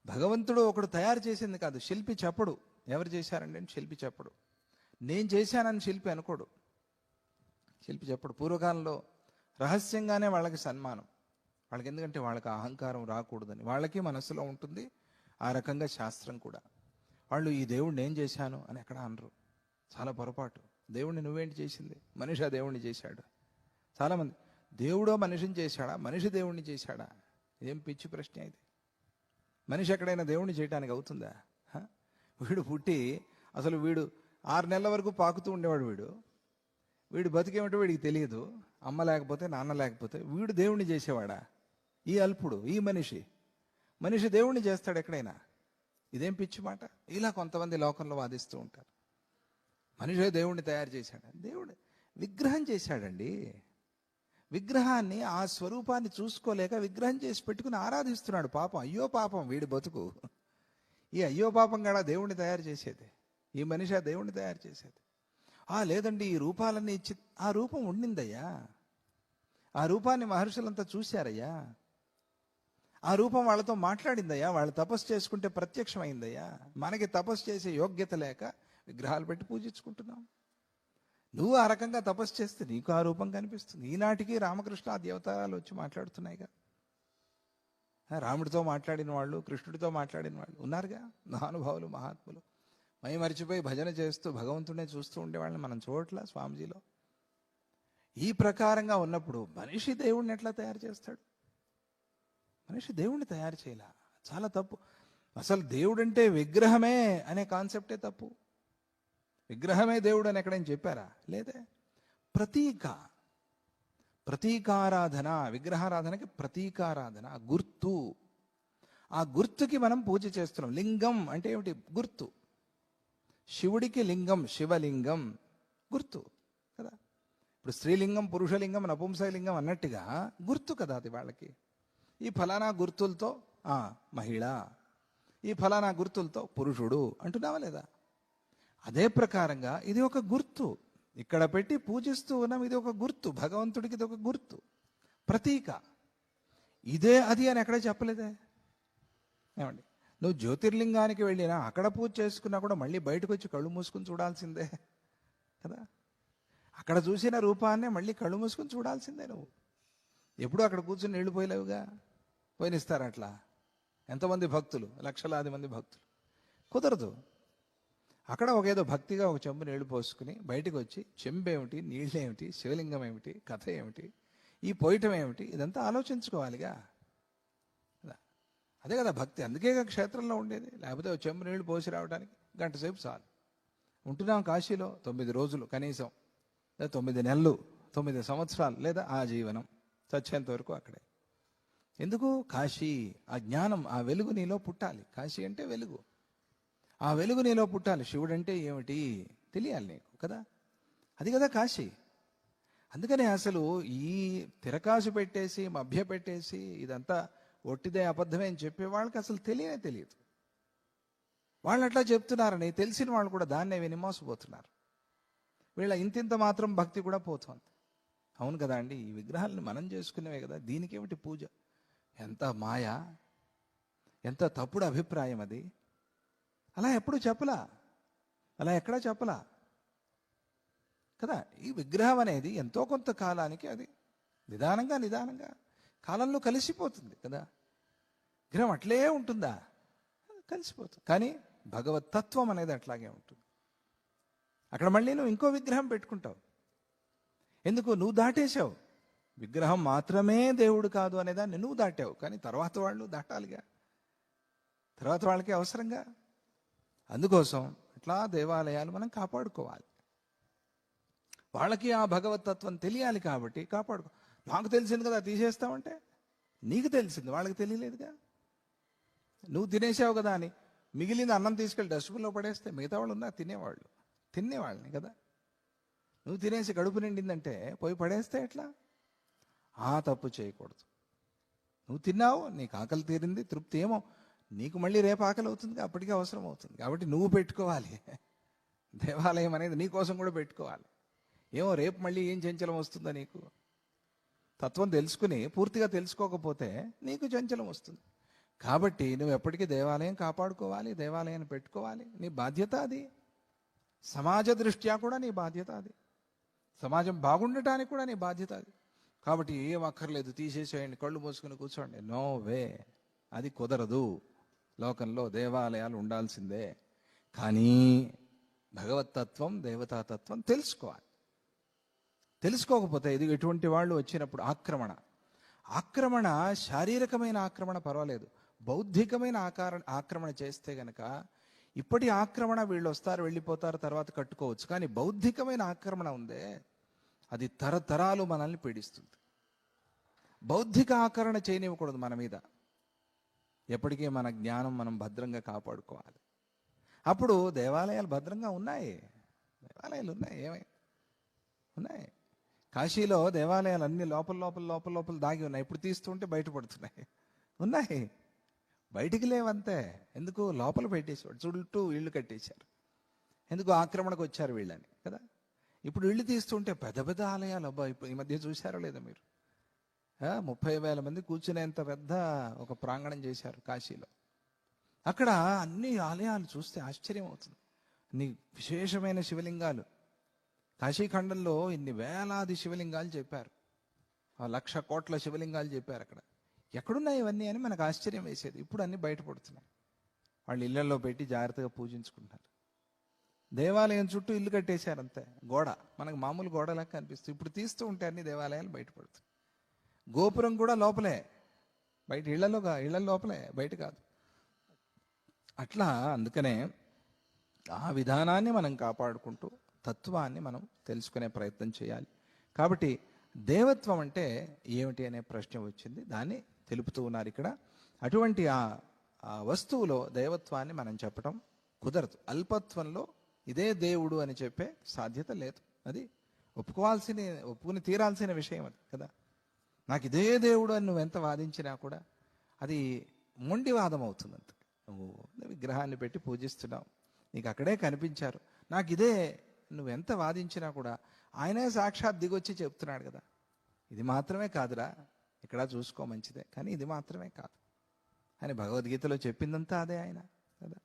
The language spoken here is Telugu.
భగవంతుడు ఒకడు తయారు చేసింది కాదు. శిల్పి చెప్పడు ఎవరు చేశారండి అని. శిల్పి చెప్పడు నేను చేశానని శిల్పి అనుకోడు. శిల్పి చెప్పడు. పూర్వకాలంలో రహస్యంగానే వాళ్ళకి సన్మానం. వాళ్ళకి ఎందుకంటే వాళ్ళకి అహంకారం రాకూడదని వాళ్ళకి మనసులో ఉంటుంది. ఆ రకంగా శాస్త్రం కూడా. వాళ్ళు ఈ దేవుడు నేను చేశాను అని ఎక్కడ అనరు. చాలా పొరపాటు. దేవుణ్ణి నువ్వేంటి చేసింది? మనిషి ఆ దేవుణ్ణి చేశాడు. చాలామంది దేవుడో మనిషిని చేశాడా, మనిషి దేవుణ్ణి చేశాడా? ఏం పిచ్చి ప్రశ్న ఇది. మనిషి ఎక్కడైనా దేవుణ్ణి చేయడానికి అవుతుందా? వీడు పుట్టి అసలు వీడు 6 నెలల వరకు పాకుతూ ఉండేవాడు. వీడు బతికేమిటో వీడికి తెలియదు. అమ్మ లేకపోతే నాన్న లేకపోతే వీడు దేవుణ్ణి చేసేవాడా? ఈ అల్పుడు, ఈ మనిషి దేవుణ్ణి చేస్తాడు ఎక్కడైనా? ఇదేం పిచ్చి మాట. ఇలా కొంతమంది లోకంలో వాదిస్తూ ఉంటారు. మనిషే దేవుణ్ణి తయారు చేశాడు. దేవుడు విగ్రహం చేశాడండి. విగ్రహాన్ని, ఆ స్వరూపాన్ని చూసుకోలేక విగ్రహం చేసి పెట్టుకుని ఆరాధిస్తున్నాడు. పాపం, అయ్యో పాపం వీడి బతుకు. ఈ అయ్యో పాపం కూడా దేవుణ్ణి తయారు చేసేది. ఈ మనిషి ఆ దేవుణ్ణి తయారు చేసేది. లేదండి ఈ రూపాలన్నీ ఇచ్చి, ఆ రూపం ఉండిందయ్యా. ఆ రూపాన్ని మహర్షులంతా చూశారయ్యా. ఆ రూపం వాళ్ళతో మాట్లాడిందయ్యా. వాళ్ళు తపస్సు చేసుకుంటే ప్రత్యక్షమైందయ్యా. మనకి తపస్సు చేసే యోగ్యత లేక విగ్రహాలు పెట్టి పూజించుకుంటున్నాం. నువ్వు ఆ రకంగా తపస్సు చేస్తే నీకు ఆ రూపం కనిపిస్తుంది. ఈనాటికి రామకృష్ణ దేవతారాలు వచ్చి మాట్లాడుతున్నాయిగా. రాముడితో మాట్లాడిన వాళ్ళు, కృష్ణుడితో మాట్లాడిన వాళ్ళు ఉన్నారుగా. మహానుభావులు, మహాత్ములు. మై మరిచిపోయి భజన చేస్తూ భగవంతుడినే చూస్తూ ఉండేవాళ్ళని మనం చూడట్లా స్వామిజీలో. ఈ ప్రకారంగా ఉన్నప్పుడు మనిషి దేవుణ్ణి ఎట్లా తయారు చేస్తాడు? మనిషి దేవుణ్ణి తయారు చేయలే. చాలా తప్పు. అసలు దేవుడంటే విగ్రహమే అనే కాన్సెప్టే తప్పు. విగ్రహమే దేవుడు అని ఎక్కడైనా చెప్పారా? లేదే. ప్రతీకారాధన. విగ్రహారాధనకి ప్రతీకారాధన, గుర్తు. ఆ గుర్తుకి మనం పూజ చేస్తున్నాం. లింగం అంటే ఏమిటి? గుర్తు. శివుడికి లింగం, శివలింగం గుర్తు కదా. ఇప్పుడు స్త్రీలింగం, పురుషలింగం, నపుంసకలింగం అన్నట్టుగా గుర్తు కదా అది వాళ్ళకి. ఈ ఫలానా గుర్తులతో మహిళ, ఈ ఫలానా గుర్తులతో పురుషుడు అంటున్నావా లేదా? అదే ప్రకారంగా ఇది ఒక గుర్తు. ఇక్కడ పెట్టి పూజిస్తూ ఉన్నాం. ఇది ఒక గుర్తు. భగవంతుడికి ఇది ఒక గుర్తు, ప్రతీక. ఇదే అది అని ఎక్కడ చెప్పలేదే. ఏమండి, నువ్వు జ్యోతిర్లింగానికి వెళ్ళినా అక్కడ పూజ చేసుకున్నా కూడా మళ్ళీ బయటకు వచ్చి కళ్ళు మూసుకుని చూడాల్సిందే కదా. అక్కడ చూసిన రూపాన్నే మళ్ళీ కళ్ళు మూసుకుని చూడాల్సిందే. నువ్వు ఎప్పుడు అక్కడ కూర్చుని నీళ్లు పోయలేవుగా. పోయినిస్తారు అట్లా. ఎంతమంది భక్తులు, లక్షలాది మంది భక్తులు. కుదరదు. అక్కడ ఏదో భక్తిగా ఒక చెంబు నీళ్లు పోసుకుని బయటకు వచ్చి చెంబేమిటి, నీళ్ళేమిటి, శివలింగం ఏమిటి, కథ ఏమిటి, ఈ పోయటం ఏమిటి, ఇదంతా ఆలోచించుకోవాలిగా. అదే కదా భక్తి. అందుకే క్షేత్రంలో ఉండేది. లేకపోతే ఒక చెంబు నీళ్లు పోసి రావడానికి గంట సేపు చాలు. ఉంటున్నాం కాశీలో 9 రోజులు కనీసం, లేదా 9 నెలలు, 9 సంవత్సరాలు, లేదా ఆ జీవనం చచ్చేంత వరకు అక్కడే. ఎందుకు? కాశీ. ఆ జ్ఞానం, ఆ వెలుగు నీలో పుట్టాలి. కాశీ అంటే వెలుగు. ఆ వెలుగు నీలో పుట్టాలి. శివుడు అంటే ఏమిటి తెలియాలి నీకు కదా. అది కదా కాశీ. అందుకనే అసలు ఈ తిరకాసు పెట్టేసి, మభ్య పెట్టేసి, ఇదంతా ఒట్టిదే, అబద్ధమే అని చెప్పే వాళ్ళకి అసలు తెలియదు. వాళ్ళు అట్లా చెప్తున్నారని తెలిసిన వాళ్ళు కూడా దాన్నే విని మోసపోతున్నారు. వీళ్ళ ఇంతింత మాత్రం భక్తి కూడా పోతుంది. అవును కదా అండి. ఈ విగ్రహాలను మనం చేసుకునేవే కదా. దీనికేమిటి పూజ? ఎంత మాయ, ఎంత తప్పుడు అభిప్రాయం అది. అలా ఎప్పుడు చెప్పలా, అలా ఎక్కడా చెప్పలా కదా. ఈ విగ్రహం అనేది ఎంతో కొంత కాలానికి అది నిదానంగా కాలంలో కలిసిపోతుంది కదా. విగ్రహం అట్లే ఉంటుందా? కలిసిపోతుంది. కానీ భగవత్ తత్వం అనేది అట్లాగే ఉంటుంది. అక్కడ మళ్ళీ నువ్వు ఇంకో విగ్రహం పెట్టుకుంటావు. ఎందుకు? నువ్వు దాటేశావు. విగ్రహం మాత్రమే దేవుడు కాదు అనేదాన్ని నువ్వు దాటావు. కానీ తర్వాత వాళ్ళు దాటాలిగా. తర్వాత వాళ్ళకి అవసరంగా. అందుకోసం ఇట్లా దేవాలయాలు మనం కాపాడుకోవాలి. వాళ్ళకి ఆ భగవతత్వం తెలియాలి కాబట్టి కాపాడుకో. నాకు తెలిసింది కదా తీసేస్తామంటే, నీకు తెలిసింది వాళ్ళకి తెలియలేదుగా. నువ్వు తినేసావు కదా అని మిగిలిన అన్నం తీసుకెళ్ళి డస్ట్బిన్లో పడేస్తే మిగతా వాళ్ళు ఉన్నా తినేవాళ్ళని కదా. నువ్వు తినేసి కడుపు నిండిందంటే పోయి పడేస్తే ఎట్లా? ఆ తప్పు చేయకూడదు. నువ్వు తిన్నావు, నీకు ఆకలి తీరింది, తృప్తి. ఏమో నీకు మళ్ళీ రేపు ఆకలి అవుతుంది, అప్పటికే అవసరం అవుతుంది. కాబట్టి నువ్వు పెట్టుకోవాలి. దేవాలయం అనేది నీ కోసం కూడా పెట్టుకోవాలి. ఏమో రేపు మళ్ళీ ఏం చంచలం వస్తుందో నీకు. తత్వం తెలుసుకుని పూర్తిగా తెలుసుకోకపోతే నీకు చంచలం వస్తుంది. కాబట్టి నువ్వు ఎప్పటికీ దేవాలయం కాపాడుకోవాలి, దేవాలయాన్ని పెట్టుకోవాలి. నీ బాధ్యత అది. సమాజ దృష్ట్యా కూడా నీ బాధ్యత అది. సమాజం బాగుండటానికి కూడా నీ బాధ్యత అది. కాబట్టి ఏం అక్కర్లేదు, తీసేసేయండి, కళ్ళు మూసుకుని కూర్చోండి. నో వే, అది కుదరదు. లోకంలో దేవాలయాలు ఉండాల్సిందే. కానీ భగవతత్వం, దేవతాతత్వం తెలుసుకోవాలి. తెలుసుకోకపోతే ఇది ఎటువంటి వాళ్ళు వచ్చినప్పుడు ఆక్రమణ శారీరకమైన ఆక్రమణ పర్వాలేదు, బౌద్ధికమైన ఆక్రమణ చేస్తే గనక ఇప్పటి ఆక్రమణ వీళ్ళు వస్తారు వెళ్ళిపోతారు తర్వాత కట్టుకోవచ్చు. కానీ బౌద్ధికమైన ఆక్రమణ ఉందే, అది తరతరాలు మనల్ని పీడిస్తుంది. బౌద్ధిక ఆకరణ చేయనివ్వకూడదు మన మీద. ఎప్పటికీ మన జ్ఞానం మనం భద్రంగా కాపాడుకోవాలి. అప్పుడు దేవాలయాలు భద్రంగా ఉన్నాయి. దేవాలయాలు ఉన్నాయి, ఉన్నాయి. కాశీలో దేవాలయాలు అన్ని లోపల లోపల లోపల లోపల దాగి ఉన్నాయి. ఇప్పుడు తీస్తుంటే బయటపడుతున్నాయి. ఉన్నాయి, బయటికి లేవంతే. ఎందుకు? లోపల పెట్టేసాడు, చుట్టూ ఇళ్ళు కట్టేశారు. ఎందుకు? ఆక్రమణకు వచ్చారు వీళ్ళని కదా. ఇప్పుడు ఇళ్ళు తీస్తుంటే పెద్ద పెద్ద ఆలయాలు. అబ్బా, ఇప్పుడు ఈ మధ్య చూశారో లేదో మీరు, 30,000 మంది కూర్చునేంత పెద్ద ఒక ప్రాంగణం చేశారు కాశీలో. అక్కడ అన్ని ఆలయాలు చూస్తే ఆశ్చర్యం అవుతుంది. అన్ని విశేషమైన శివలింగాలు. కాశీఖండంలో ఇన్ని వేలాది శివలింగాలు చెప్పారు, 1,00,000 కోట్ల శివలింగాలు చెప్పారు అక్కడ. ఎక్కడున్నాయి ఇవన్నీ అని మనకు ఆశ్చర్యం వేసేది. ఇప్పుడు అన్ని బయటపడుతున్నాయి. వాళ్ళు ఇళ్లలో పెట్టి జాగ్రత్తగా పూజించుకుంటారు. దేవాలయం చుట్టూ ఇల్లు కట్టేశారు అంతే, గోడ. మనకు మామూలు గోడలాగా కనిపిస్తుంది. ఇప్పుడు తీస్తూ ఉంటే అన్ని దేవాలయాలు బయటపడుతుంది. గోపురం కూడా లోపలే, బయట ఇళ్ల లోపలే, బయట కాదు. అట్లా అందుకనే ఆ విధానాన్ని మనం కాపాడుకుంటూ తత్వాన్ని మనం తెలుసుకునే ప్రయత్నం చేయాలి. కాబట్టి దేవత్వం అంటే ఏమిటి అనే ప్రశ్న వచ్చింది, దాన్ని తెలుపుతూ ఉన్నారు ఇక్కడ. అటువంటి ఆ వస్తువులో దేవత్వాన్ని మనం చెప్పటం కుదరదు. అల్పత్వంలో ఇదే దేవుడు అని చెప్పే సాధ్యత లేదు. అది ఒప్పుకుని తీరాల్సిన విషయం అది కదా. నాకు ఇదే దేవుడు అని నువ్వు ఎంత వాదించినా కూడా అది మొండివాదం అవుతుంది. అంత నువ్వు విగ్రహాన్ని పెట్టి పూజిస్తున్నావు, నీకు అక్కడే కనిపించారు, నాకు ఇదే, నువ్వెంత వాదించినా కూడా ఆయనే సాక్షాత్ దిగొచ్చి చెప్తున్నాడు కదా, ఇది మాత్రమే కాదురా, ఇక్కడ చూసుకో మంచిదే, కానీ ఇది మాత్రమే కాదు అని భగవద్గీతలో చెప్పిందంతా అదే ఆయన కదా.